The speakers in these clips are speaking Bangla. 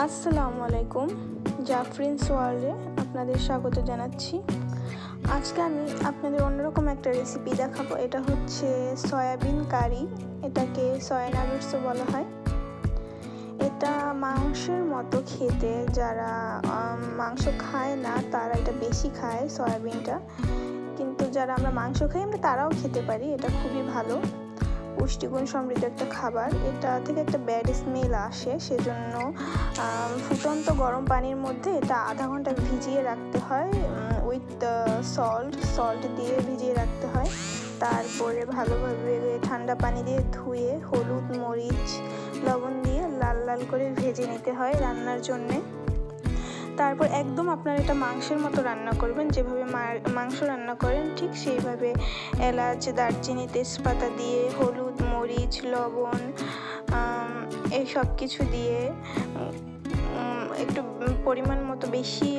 আসসালামু আলাইকুম। জাফরিনস ওয়ার্ল্ডে আপনাদের স্বাগত জানাচ্ছি। আজকে আমি আপনাদের অন্যরকম একটা রেসিপি দেখাবো। এটা হচ্ছে সয়াবিন কারি, এটাকে সয়া নাগেটসও বলা হয়। এটা মাংসের মতো খেতে, যারা মাংস খায় না তারা এটা বেশি খায় সয়াবিনটা, কিন্তু যারা আমরা মাংস খাই আমরা তারাও খেতে পারি। এটা খুবই ভালো, পুষ্টিগুণ সমৃদ্ধ একটা খাবার। এটা থেকে একটা ব্যাড স্মেল আসে, সেজন্য ফুটন্ত গরম পানির মধ্যে এটা আধা ঘন্টা ভিজিয়ে রাখতে হয়, উইথ সল্ট দিয়ে ভিজিয়ে রাখতে হয়। তারপরে ভালোভাবে ঠান্ডা পানি দিয়ে ধুয়ে হলুদ মরিচ লবণ দিয়ে লাল লাল করে ভেজে নিতে হয় রান্নার জন্যে। তারপর একদম আপনারা এটা মাংসের মতো রান্না করবেন, যেভাবে মাংস রান্না করেন ঠিক সেইভাবে এলাচ দারচিনি তেজপাতা দিয়ে হলুদ মরিচ লবণ এই সব কিছু দিয়ে একটু পরিমাণ মতো বেশি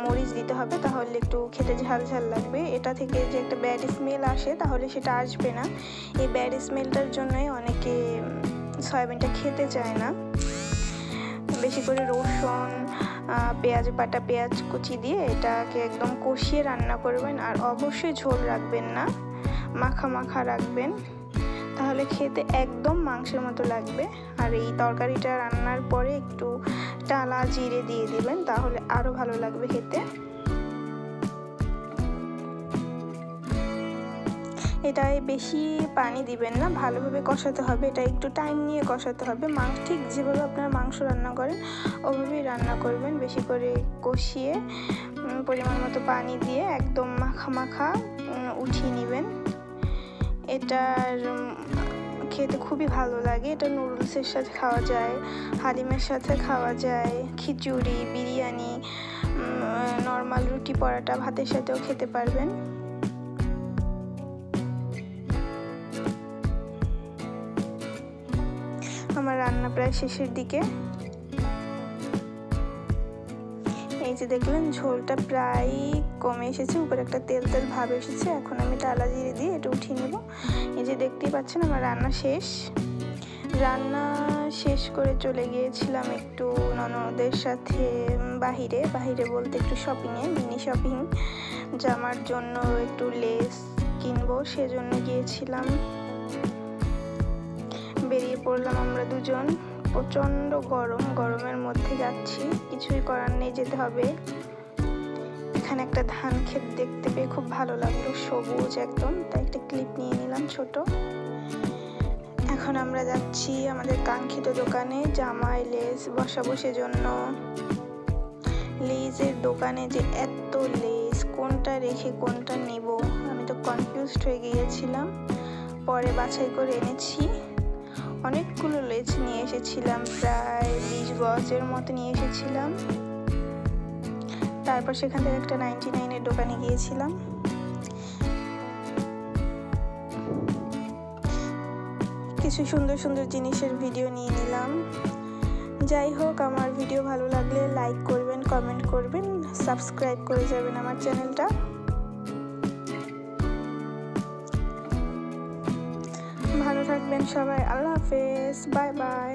মরিচ দিতে হবে, তাহলে একটু খেতে ঝাল ঝাল লাগবে। এটা থেকে যে একটা ব্যাড স্মেল আসে তাহলে সেটা আসবে না। এই ব্যাড স্মেলটার জন্যই অনেকে সয়াবিনটা খেতে চায় না। বেশি করে রসুন পেঁয়াজ বাটা পেঁয়াজ কুচি দিয়ে এটাকে একদম কষিয়ে রান্না করবেন, আর অবশ্যই ঝোল রাখবেন না, মাখা মাখা রাখবেন, তাহলে খেতে একদম মাংসের মতো লাগবে। আর এই তরকারিটা রান্নার পরে একটু টালা জিরে দিয়ে দিবেন, তাহলে আরও ভালো লাগবে খেতে। এটায় বেশি পানি দিবেন না, ভালোভাবে কষাতে হবে, এটা একটু টাইম নিয়ে কষাতে হবে। ঠিক যেভাবে আপনারা মাংস রান্না করেন ওভাবেই রান্না করবেন, বেশি করে কষিয়ে পরিমাণ মতো পানি দিয়ে একদম মাখা মাখা উঠিয়ে নেবেন। এটার খেতে খুবই ভালো লাগে। এটা নুডলসের সাথে খাওয়া যায়, হালিমের সাথে খাওয়া যায়, খিচুড়ি বিরিয়ানি নর্মাল রুটি পরাটা ভাতের সাথেও খেতে পারবেন। আমার রান্না প্রায় শেষের দিকে। এই যে দেখলেন ঝোলটা প্রায় কমে এসেছে, উপরে একটা তেল তেল ভাব এসেছে। এখন আমি টালা জিরে দিয়ে এটা উঠিয়ে নেব। এই যে দেখতেই পাচ্ছেন আমার রান্না শেষ করে চলে গিয়েছিলাম একটু ননদের সাথে বাহিরে বলতে একটু মিনি শপিং, জামার জন্য একটু লেস কিনবো, সেজন্য গিয়েছিলাম। বেরিয়ে পড়লাম আমরা দুজন। প্রচণ্ড গরমের মধ্যে যাচ্ছি, কিছুই করার নেই, যেতে হবে। এখানে একটা ধান ক্ষেত দেখতে পেয়ে খুব ভালো লাগলো, সবুজ একদম, তাই একটা ক্লিপ নিয়ে নিলাম ছোট। এখন আমরা যাচ্ছি আমাদের কাঙ্ক্ষিত দোকানে জামায় লেস বসাবো, সেজন্য লেসের দোকানে যে এত লেস, কোনটা রেখে কোনটা নিব আমি তো কনফিউজড হয়ে গিয়েছিলাম। পরে বাছাই করে এনেছি, অনেকগুলো লেস নিয়ে এসেছিলাম, প্রায় 20 গজের মতো নিয়ে এসেছিলাম। তারপর সেখান থেকে একটা 99-এর দোকানে গিয়েছিলাম। কিছু সুন্দর সুন্দর জিনিসের ভিডিও নিয়ে নিলাম। যাই হোক, আমার ভিডিও ভালো লাগলে লাইক করবেন, কমেন্ট করবেন, সাবস্ক্রাইব করে যাবেন আমার চ্যানেলটা। ভালো থাকবেন সবাই, আল্লাহ হাফেজ, বাই বাই।